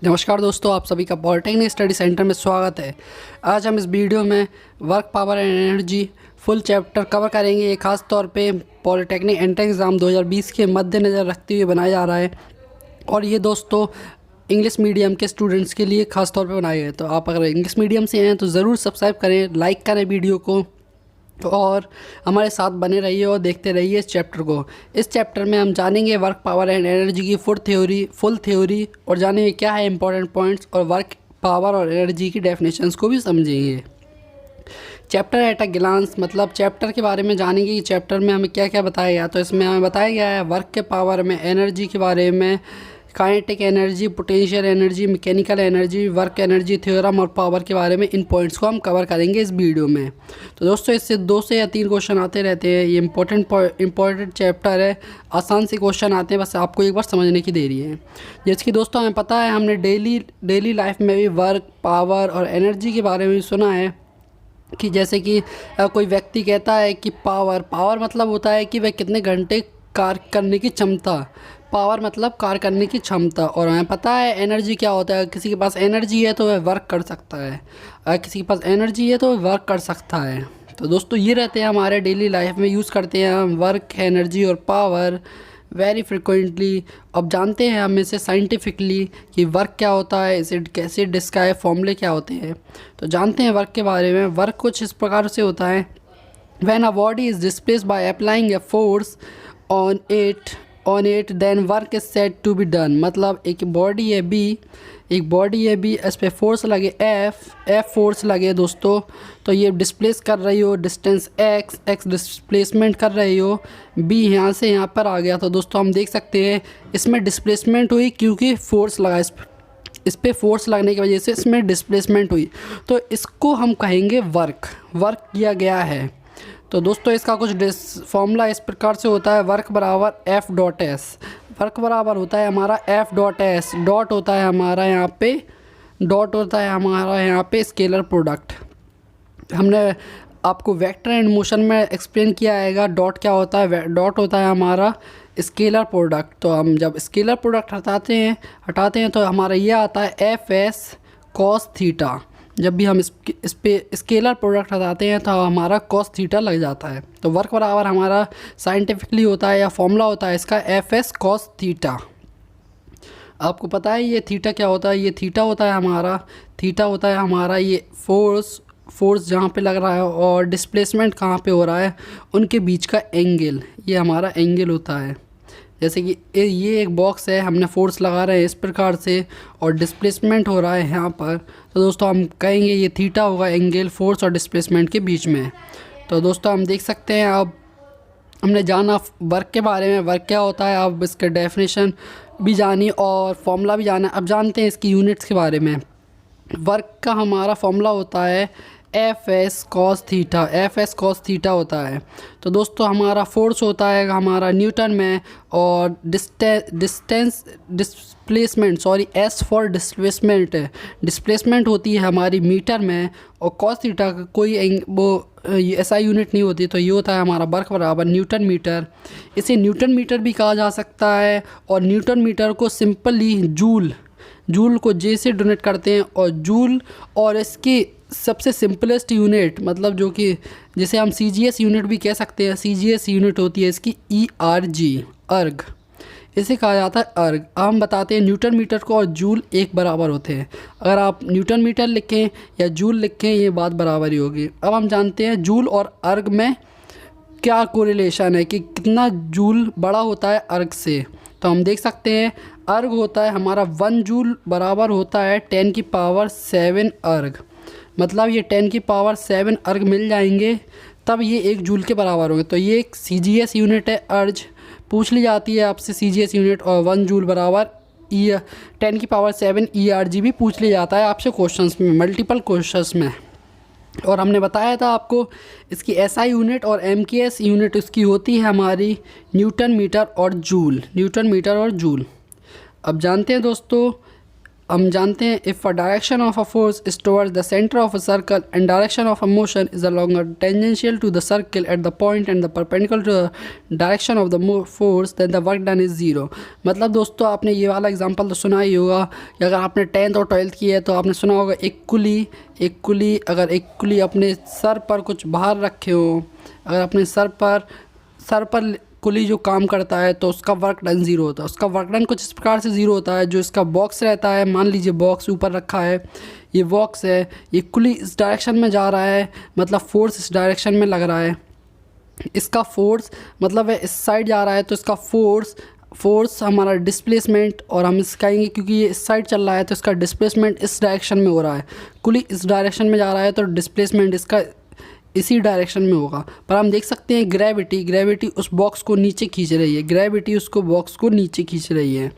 नमस्कार दोस्तों, आप सभी का पॉलिटेक्निक स्टडी सेंटर में स्वागत है। आज हम इस वीडियो में work power and energy full chapter cover करेंगे। ये खास तौर पे पॉलिटेक्निक एंट्रेंस एग्ज़ाम 2020 के मद्देनज़र रखते हुए बनाया जा रहा है और ये दोस्तों इंग्लिश मीडियम के स्टूडेंट्स के लिए खास तौर पे बनाए गए। तो आप अगर इंग्लिश मीडियम से हैं तो ज़रूर सब्सक्राइब करें, लाइक करें वीडियो को और हमारे साथ बने रहिए और देखते रहिए इस चैप्टर को। इस चैप्टर में हम जानेंगे वर्क पावर एंड एनर्जी की फुल थ्योरी और जानेंगे क्या है इंपॉर्टेंट पॉइंट्स, और वर्क पावर और एनर्जी की डेफिनेशंस को भी समझेंगे। चैप्टर एट अ ग्लांस मतलब चैप्टर के बारे में जानेंगे कि चैप्टर में हमें क्या क्या बताया गया। तो इसमें हमें बताया गया है वर्क के पावर में, एनर्जी के बारे में, kinetic energy, potential energy, mechanical energy, work energy theorem और पावर के बारे में। इन पॉइंट्स को हम कवर करेंगे इस वीडियो में। तो दोस्तों इससे 2 से या 3 क्वेश्चन आते रहते हैं। ये इंपॉर्टेंट चैप्टर है, आसान से क्वेश्चन आते हैं, बस आपको एक बार समझने की देरी है। जैसे कि दोस्तों हमें पता है, हमने डेली लाइफ में भी वर्क पावर और एनर्जी के बारे में सुना है कि जैसे कि कोई व्यक्ति कहता है कि पावर मतलब होता है कि वह कितने घंटे कार्य करने की क्षमता। पावर मतलब कार्य करने की क्षमता। और हमें पता है एनर्जी क्या होता है। किसी के पास एनर्जी है तो वह वर्क कर सकता है, अगर किसी के पास एनर्जी है तो वह वर्क कर सकता है। तो दोस्तों ये रहते हैं हमारे डेली लाइफ में यूज़ करते हैं हम वर्क, एनर्जी और पावर वेरी फ्रिक्वेंटली। अब जानते हैं हम इसे साइंटिफिकली कि वर्क क्या होता है, इसे कैसे डिस्क्राइब, फॉर्मूले क्या होते हैं। तो जानते हैं वर्क के बारे में। वर्क कुछ इस प्रकार से होता है, when a body is displaced by applying a force on it then work is said to be done. मतलब एक बॉडी है बी, इस पर फोर्स लगे एफ फोर्स लगे दोस्तों, तो ये डिस्प्लेस कर रही हो डिस्टेंस एक्स डिस्प्लेसमेंट कर रही हो, बी यहाँ से यहाँ पर आ गया। तो दोस्तों हम देख सकते हैं इसमें डिस्प्लेसमेंट हुई क्योंकि फोर्स लगा, इस पर फोर्स लगने की वजह से इसमें डिस्प्लेसमेंट हुई। तो इसको हम कहेंगे वर्क किया गया है। तो दोस्तों इसका कुछ फॉर्मूला इस प्रकार से होता है, वर्क बराबर एफ डॉट एस। वर्क बराबर होता है हमारा एफ डॉट एस, डॉट होता है हमारा यहाँ पे स्केलर प्रोडक्ट। हमने आपको वेक्टर एंड मोशन में एक्सप्लेन किया आएगा डॉट क्या होता है। डॉट होता है हमारा स्केलर प्रोडक्ट। तो हम जब स्केलर प्रोडक्ट हटाते हैं तो हमारा ये आता है एफ एस कॉस थीटा। जब भी हम इस पे स्केलर प्रोडक्ट हटाते हैं तो हमारा कॉस थीटा लग जाता है। तो वर्क बराबर हमारा साइंटिफिकली होता है या फॉर्मूला होता है इसका एफ एस कॉस थीटा। आपको पता है ये थीटा क्या होता है। ये थीटा होता है हमारा ये फोर्स जहाँ पे लग रहा है और डिस्प्लेसमेंट कहाँ पे हो रहा है, उनके बीच का एंगल, ये हमारा एंगल होता है। जैसे कि ये एक बॉक्स है, हमने फोर्स लगा रहे हैं इस प्रकार से और डिस्प्लेसमेंट हो रहा है यहाँ पर। तो दोस्तों हम कहेंगे ये थीटा होगा, एंगल फोर्स और डिस्प्लेसमेंट के बीच में। तो दोस्तों हम देख सकते हैं, अब हमने जाना वर्क के बारे में, वर्क क्या होता है, अब इसके डेफिनेशन भी जानी और फॉर्मूला भी जाना। अब जानते हैं इसकी यूनिट्स के बारे में। वर्क का हमारा फॉर्मूला होता है एफ एस कॉस थीटा होता है। तो दोस्तों हमारा फोर्स होता है हमारा न्यूटन में और एस फॉर डिस्प्लेसमेंट होती है हमारी मीटर में, और कॉस थीटा का कोई ऐसा यूनिट नहीं होती। तो ये होता है हमारा वर्क बराबर न्यूटन मीटर। इसे न्यूटन मीटर भी कहा जा सकता है और न्यूटन मीटर को सिंपली जूल को जे से डोनेट करते हैं। और जूल और इसकी सबसे सिंपलेस्ट यूनिट मतलब जो कि जिसे हम CGS यूनिट भी कह सकते हैं, CGS यूनिट होती है इसकी ERG, अर्ग, इसे कहा जाता है अर्ग। हम बताते हैं न्यूटन मीटर को और जूल एक बराबर होते हैं। अगर आप न्यूटन मीटर लिखें या जूल लिखें ये बात बराबर ही होगी। अब हम जानते हैं जूल और अर्ग में क्या कोरिलेशन है कि कितना जूल बड़ा होता है अर्ग से। तो हम देख सकते हैं अर्ग होता है हमारा 1 जूल बराबर होता है 10 की पावर 7 अर्ग। मतलब ये 10 की पावर 7 अर्ग मिल जाएंगे तब ये 1 जूल के बराबर होंगे। तो ये एक CGS यूनिट है, अर्ज पूछ ली जाती है आपसे CGS यूनिट, और 1 जूल बराबर 10 की पावर 7 ERG भी पूछ लिया जाता है आपसे क्वेश्चंस में, मल्टीपल क्वेश्चंस में। और हमने बताया था आपको इसकी SI यूनिट और MKS यूनिट इसकी होती है हमारी न्यूटन मीटर और जूल। अब जानते हैं दोस्तों हम जानते हैं if a direction of a force is towards the centre of a circle and direction of a motion is along tangential to the circle at the point and the perpendicular to the direction of the force then the work done is zero. मतलब दोस्तों आपने ये वाला example तो सुना ही होगा, अगर आपने 10th और 12th की है तो आपने सुना होगा एक कुली अगर एक कुली अपने सर पर कुछ बाहर रखे हो, अगर अपने सर पर कुली जो काम करता है तो उसका वर्क डन ज़ीरो होता है। उसका वर्क डन कुछ इस प्रकार से ज़ीरो होता है, जो इसका बॉक्स रहता है, मान लीजिए बॉक्स ऊपर रखा है, ये बॉक्स है, ये कुली इस डायरेक्शन में जा रहा है, मतलब फोर्स इस डायरेक्शन में लग रहा है, इसका फोर्स मतलब है इस साइड जा रहा है तो इसका फोर्स हमारा डिस्प्लेसमेंट, और हम इस कहेंगे क्योंकि ये इस साइड चल रहा है तो इसका डिस्प्लेसमेंट इस डायरेक्शन में हो रहा है। कुली इस डायरेक्शन में जा रहा है तो डिस्प्लेसमेंट इसका इसी डायरेक्शन में होगा। पर हम देख सकते हैं ग्रेविटी उस बॉक्स को नीचे खींच रही है, ग्रेविटी उसको बॉक्स को नीचे खींच रही है,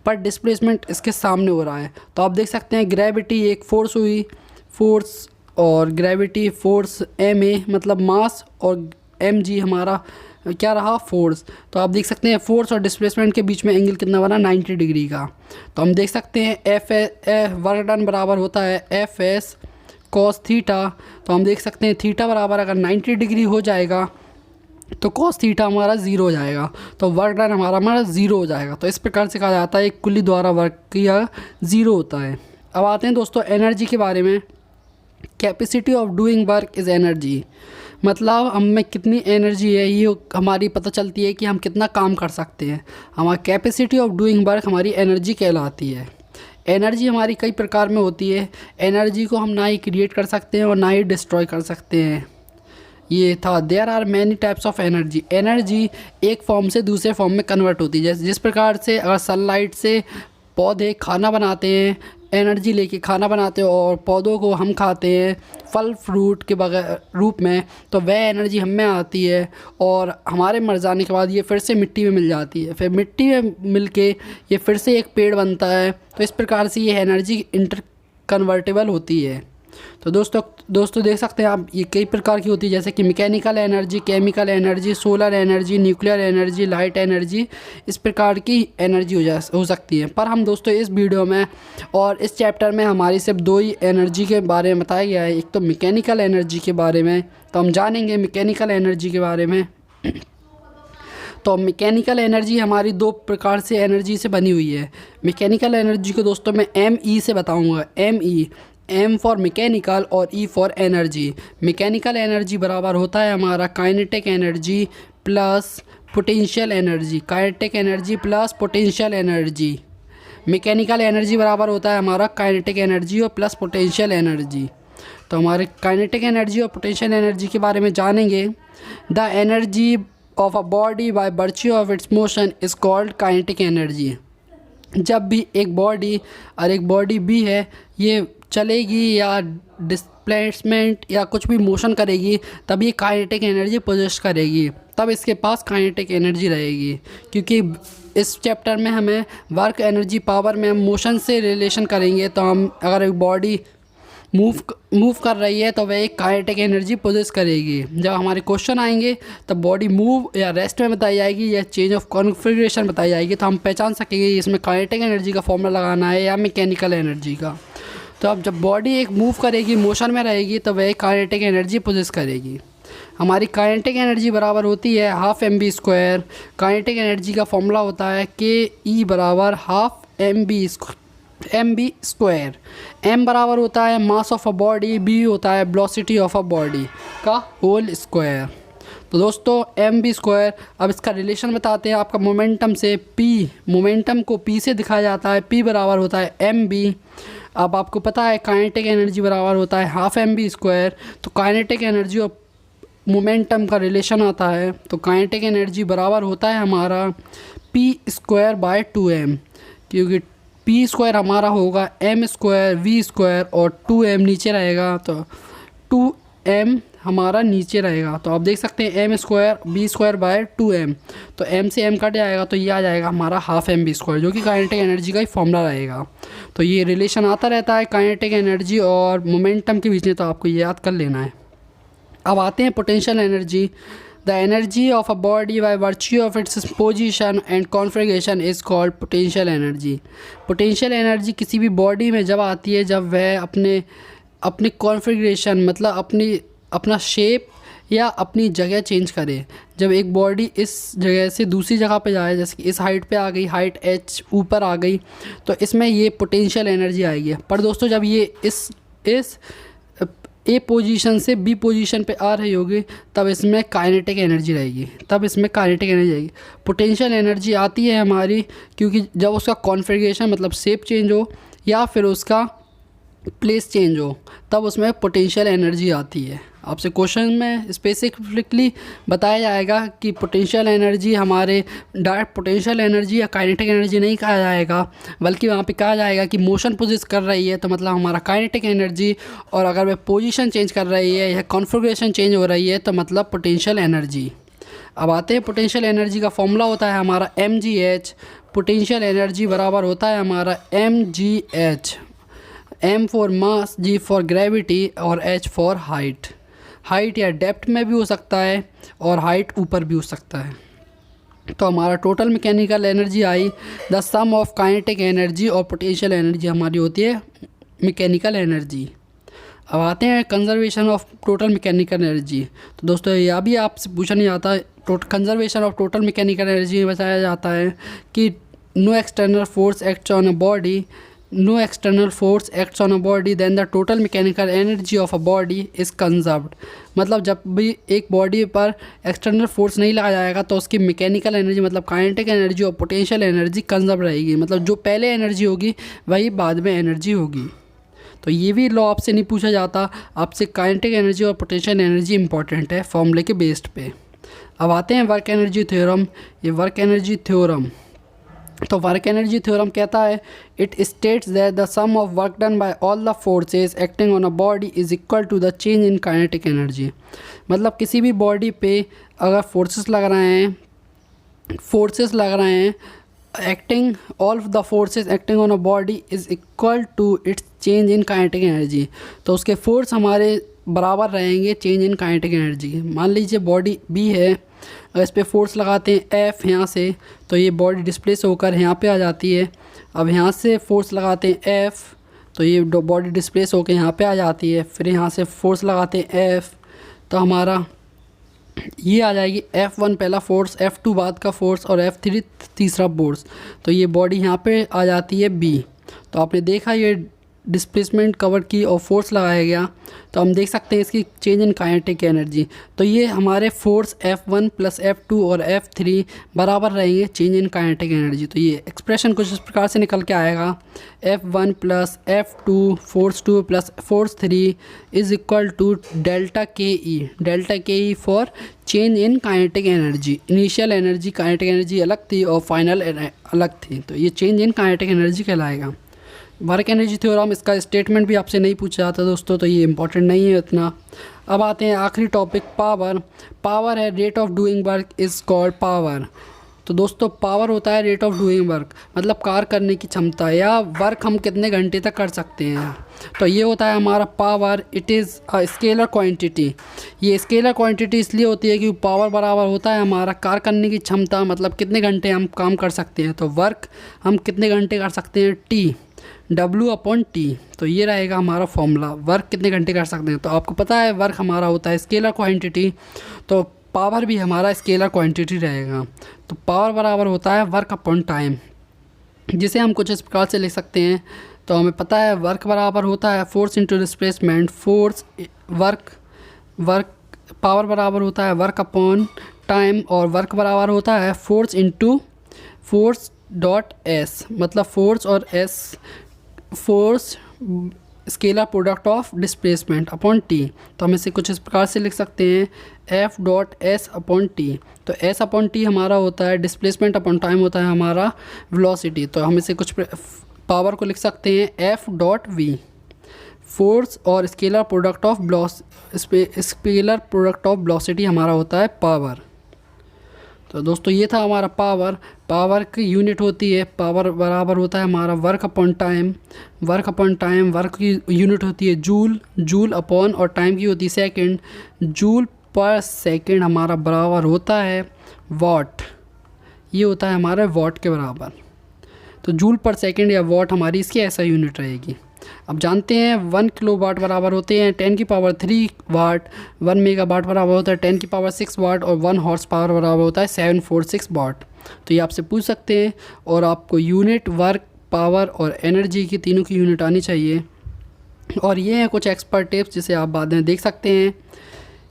पर डिस्प्लेसमेंट इसके सामने हो रहा है। तो आप देख सकते हैं ग्रेविटी एक फोर्स हुई, फोर्स और ग्रेविटी फोर्स एम ए मतलब मास, और एम जी हमारा क्या रहा फोर्स। तो आप देख सकते हैं फोर्स और डिस्प्लेसमेंट के बीच में एंगल कितना बना 90 डिग्री का। तो हम देख सकते हैं एफ वर्क डन बराबर होता है एफ एस कॉस थीटा। तो हम देख सकते हैं थीटा बराबर अगर 90 डिग्री हो जाएगा तो कॉस थीटा हमारा ज़ीरो हो जाएगा, तो वर्क डन हमारा ज़ीरो हो जाएगा। तो इस प्रकार से कहा जाता है एक कुली द्वारा वर्क किया ज़ीरो होता है। अब आते हैं दोस्तों एनर्जी के बारे में। Capacity of doing work is energy, मतलब हम में कितनी एनर्जी है ये हमारी पता चलती है कि हम कितना काम कर सकते हैं। हमारी कैपेसिटी ऑफ डूइंग वर्क हमारी एनर्जी कहलाती है। एनर्जी हमारी कई प्रकार में होती है। एनर्जी को हम ना ही क्रिएट कर सकते हैं और ना ही डिस्ट्रॉय कर सकते हैं। ये था there are many types of energy. Energy एक फॉर्म से दूसरे फॉर्म में कन्वर्ट होती है। जैसे जिस प्रकार से अगर सनलाइट से पौधे खाना बनाते हैं, एनर्जी लेके खाना बनाते हैं और पौधों को हम खाते हैं फल फ्रूट के बगैर रूप में, तो वह एनर्जी हम में आती है और हमारे मर जाने के बाद ये फिर से मिट्टी में मिल जाती है, फिर मिट्टी में मिल के ये फिर से एक पेड़ बनता है। तो इस प्रकार से ये एनर्जी इंटर कन्वर्टेबल होती है। तो दोस्तों देख सकते हैं आप ये कई प्रकार की होती है, जैसे कि mechanical energy, chemical energy, solar energy, nuclear energy, light energy, इस प्रकार की एनर्जी हो सकती है। पर हम दोस्तों इस वीडियो में और इस चैप्टर में हमारी सिर्फ दो ही एनर्जी के बारे में बताया गया है। एक तो मैकेनिकल एनर्जी के बारे में, तो हम जानेंगे मैकेनिकल एनर्जी के बारे में। तो मैकेनिकल एनर्जी हमारी दो प्रकार से एनर्जी से बनी हुई है। मैकेनिकल एनर्जी को दोस्तों मैं ME से बताऊंगा। M फॉर मैकेनिकल और E for energy. Mechanical energy बराबर होता है हमारा kinetic energy plus potential energy, kinetic energy plus potential energy. Mechanical energy बराबर होता है हमारा काइनेटिक एनर्जी और प्लस पोटेंशियल एनर्जी। तो हमारे काइनेटिक एनर्जी और पोटेंशियल एनर्जी के बारे में जानेंगे। The energy of a body by virtue of its motion is called kinetic energy. जब भी एक बॉडी और एक बॉडी भी है ये चलेगी या डिस्प्लेसमेंट या कुछ भी मोशन करेगी, तब ये काइनेटिक एनर्जी पोजेस करेगी, तब इसके पास काइनेटिक एनर्जी रहेगी। क्योंकि इस चैप्टर में हमें वर्क एनर्जी पावर में हम मोशन से रिलेशन करेंगे, तो हम अगर एक बॉडी मूव कर रही है तो वह एक काइनेटिक एनर्जी पोजेस करेगी। जब हमारे क्वेश्चन आएंगे तब बॉडी मूव या रेस्ट में बताई जाएगी या चेंज ऑफ कॉन्फ़िगरेशन बताई जाएगी, तो हम पहचान सकेंगे इसमें काइनेटिक एनर्जी का फॉर्मूला लगाना है या मैकेनिकल एनर्जी का। तो अब जब बॉडी एक मूव करेगी, मोशन में रहेगी, तो वह काइनेटिक एनर्जी पोजेस करेगी। हमारी काइनेटिक एनर्जी बराबर होती है हाफ mv²। काइनेटिक एनर्जी का फॉर्मूला होता है ke बराबर हाफ mv²। m बराबर होता है mass of a body, b होता है वेलोसिटी ऑफ अ बॉडी का होल स्क्वायर। तो दोस्तों mv², अब इसका रिलेशन बताते हैं आपका मोमेंटम से। p, मोमेंटम को p से दिखाया जाता है, p बराबर होता है mv। अब आपको पता है काइनेटिक एनर्जी बराबर होता है हाफ mv²। तो काइनेटिक एनर्जी और मोमेंटम का रिलेशन आता है, तो काइनेटिक एनर्जी बराबर होता है हमारा p²/2m, क्योंकि p² हमारा होगा m² v² और 2m नीचे रहेगा, तो 2m हमारा नीचे रहेगा। तो आप देख सकते हैं m² v²/2m, तो m से m कट जाएगा तो ये आ जाएगा हमारा हाफ mv², जो कि काइनेटिक एनर्जी का ही फॉर्मूला रहेगा। तो ये रिलेशन आता रहता है काइनेटिक एनर्जी और मोमेंटम के बीच में, तो आपको ये याद कर लेना है। अब आते हैं potential energy. The energy of a body by virtue of its position and configuration is called potential energy. Potential energy किसी भी बॉडी में जब आती है जब वह अपनी कॉन्फ़िगरेशन मतलब अपना शेप या अपनी जगह चेंज करे। जब एक बॉडी इस जगह से दूसरी जगह पे जाए, जैसे कि इस हाइट पे आ गई, हाइट h ऊपर आ गई, तो इसमें ये पोटेंशियल एनर्जी आएगी। पर दोस्तों जब ये इस ए पोजीशन से बी पोजीशन पे आ रही होगी तब इसमें काइनेटिक एनर्जी रहेगी, पोटेंशियल एनर्जी आती है हमारी क्योंकि जब उसका कॉन्फ़िगरेशन मतलब शेप चेंज हो या फिर उसका प्लेस चेंज हो तब उसमें पोटेंशियल एनर्जी आती है। आपसे क्वेश्चन में स्पेसिफिकली बताया जाएगा कि पोटेंशियल एनर्जी हमारे डायरेक्ट पोटेंशियल एनर्जी या काइनेटिक एनर्जी नहीं कहा जाएगा, बल्कि वहाँ पे कहा जाएगा कि मोशन पोजिस कर रही है तो मतलब हमारा काइनेटिक एनर्जी, और अगर वह पोजीशन चेंज कर रही है या कॉन्फ़िगरेशन चेंज हो रही है तो मतलब पोटेंशियल एनर्जी। अब आते हैं पोटेंशियल एनर्जी का फॉर्मूला होता है हमारा mgh। पोटेंशियल एनर्जी बराबर होता है हमारा mgh, m for mass, g for gravity और h फॉर हाइट। हाइट या डेप्थ में भी हो सकता है और हाइट ऊपर भी हो सकता है। तो हमारा total mechanical energy I, the sum of kinetic energy और पोटेंशियल एनर्जी हमारी होती है मैकेनिकल एनर्जी। अब आते हैं conservation of total mechanical energy. तो दोस्तों यह भी आपसे पूछा नहीं जाता, conservation of total mechanical energy में बताया जाता है कि no external force acts on a body, no external force acts on a body then the total mechanical energy of a body is conserved। मतलब जब भी एक बॉडी पर एक्सटर्नल फोर्स नहीं लगाया जाएगा तो उसकी मैकेनिकल एनर्जी मतलब काइनेटिक एनर्जी और पोटेंशियल एनर्जी कंजर्व रहेगी। मतलब जो पहले एनर्जी होगी वही बाद में एनर्जी होगी। तो ये भी लॉ आपसे नहीं पूछा जाता, आपसे काइनेटिक एनर्जी और पोटेंशियल एनर्जी इंपॉर्टेंट है फॉर्मूले के बेस्ड पे। अब आते हैं वर्क एनर्जी थ्योरम। ये वर्क एनर्जी थ्योरम, तो वर्क एनर्जी थ्योरम कहता है it states that the sum of work done by all the forces acting on a body is equal to the change in kinetic energy. मतलब किसी भी body पे अगर forces लग रहे हैं acting all of the forces acting on a body is equal to its change in kinetic energy. तो उसके फोर्स हमारे बराबर रहेंगे चेंज इन काइनेटिक एनर्जी। मान लीजिए बॉडी बी है, अगर इस पर फोर्स लगाते हैं एफ़ यहाँ से तो ये बॉडी डिस्प्लेस होकर यहाँ पे आ जाती है। अब यहाँ से फोर्स लगाते हैं एफ़ तो ये बॉडी डिस्प्लेस होकर यहाँ पे आ जाती है। फिर यहाँ से फोर्स लगाते हैं एफ़ तो हमारा ये आ जाएगी F1 पहला फोर्स, F2 बाद का फोर्स और F3 तीसरा फोर्स। तो ये बॉडी यहाँ पे आ जाती है B। तो आपने देखा ये डिस्प्लेसमेंट कवर की और फोर्स लगाया गया तो हम देख सकते हैं इसकी चेंज इन काइनेटिक एनर्जी। तो ये हमारे फोर्स F1 प्लस F2 और F3 बराबर रहेंगे चेंज इन काइनेटिक एनर्जी। तो ये एक्सप्रेशन कुछ इस प्रकार से निकल के आएगा F1 plus F2 force 2 plus force 3 is equal to delta K E for change in kinetic energy. Initial energy kinetic energy अलग थी और फाइनल अलग थी, तो ये चेंज इन काइनेटिक एनर्जी कहलाएगा। वर्क एनर्जी थ्योरम, इसका स्टेटमेंट भी आपसे नहीं पूछा जाता दोस्तों, तो ये इंपॉर्टेंट नहीं है इतना। अब आते हैं आखिरी टॉपिक पावर है rate of doing work is called power. तो दोस्तों पावर होता है रेट ऑफ डूइंग वर्क मतलब कार्य करने की क्षमता या वर्क हम कितने घंटे तक कर सकते हैं। तो ये होता है हमारा power, it is a scalar quantity. ये स्केलर क्वांटिटी इसलिए होती है कि पावर बराबर होता है हमारा कार्य करने की क्षमता मतलब कितने घंटे हम काम कर सकते हैं। तो वर्क हम कितने घंटे कर सकते हैं T W/T। तो ये रहेगा हमारा फॉर्मूला, वर्क कितने घंटे कर सकते हैं। तो आपको पता है वर्क हमारा होता है स्केलर क्वांटिटी, तो पावर भी हमारा स्केलर क्वांटिटी रहेगा। तो पावर बराबर होता है वर्क अपॉन टाइम, जिसे हम कुछ इस प्रकार से लिख सकते हैं। तो हमें पता है वर्क बराबर होता है फोर्स इंटू डिस्प्लेसमेंट, पावर बराबर होता है वर्क अपॉन टाइम और वर्क बराबर होता है force into force dot S मतलब फोर्स और S force scalar product of displacement upon T. तो हम इसे कुछ इस प्रकार से लिख सकते हैं F dot S upon T. तो एस अपॉन टी हमारा होता है डिस्प्लेसमेंट अपॉन टाइम होता है हमारा वेलोसिटी। तो हम इसे कुछ पावर को लिख सकते हैं एफ डॉट वी, फोर्स और स्केलर प्रोडक्ट ऑफ वेलोसिटी हमारा होता है पावर। तो दोस्तों ये था हमारा पावर की यूनिट होती है, पावर बराबर होता है हमारा वर्क अपॉन टाइम, वर्क की यूनिट होती है जूल अपॉन और टाइम की होती है सेकंड, जूल पर सेकंड हमारा बराबर होता है वाट। ये होता है हमारा वाट के बराबर। तो जूल पर सेकंड या वाट हमारी इसकी ऐसा यूनिट रहेगी। अब जानते हैं 1 किलोवाट बराबर होते हैं 10 की पावर 3 वाट, 1 मेगावाट बराबर होता है 10 की पावर 6 वाट और 1 हॉर्स पावर बराबर होता है 746 वाट। तो ये आपसे पूछ सकते हैं और आपको यूनिट, वर्क, पावर और एनर्जी की तीनों की यूनिट आनी चाहिए। और ये हैं कुछ एक्सपर्ट टिप्स जिसे आप बाद में देख सकते हैं।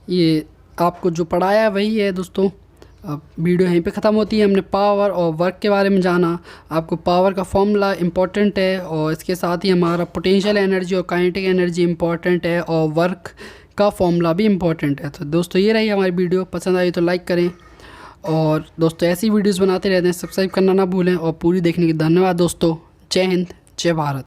ये आपको जो पढ़ाया है वही है दोस्तों। अब वीडियो यहीं पे ख़त्म होती है। हमने पावर और वर्क के बारे में जाना। आपको पावर का फॉर्मूला इम्पोर्टेंट है और इसके साथ ही हमारा पोटेंशियल एनर्जी और काइनेटिक एनर्जी इम्पोर्टेंट है और वर्क का फॉर्मूला भी इम्पोर्टेंट है। तो दोस्तों ये रही हमारी वीडियो, पसंद आई तो लाइक करें और दोस्तों ऐसी वीडियोज़ बनाते रहते हैं, सब्सक्राइब करना ना भूलें। और पूरी देखने के धन्यवाद दोस्तों। जय हिंद, जय भारत।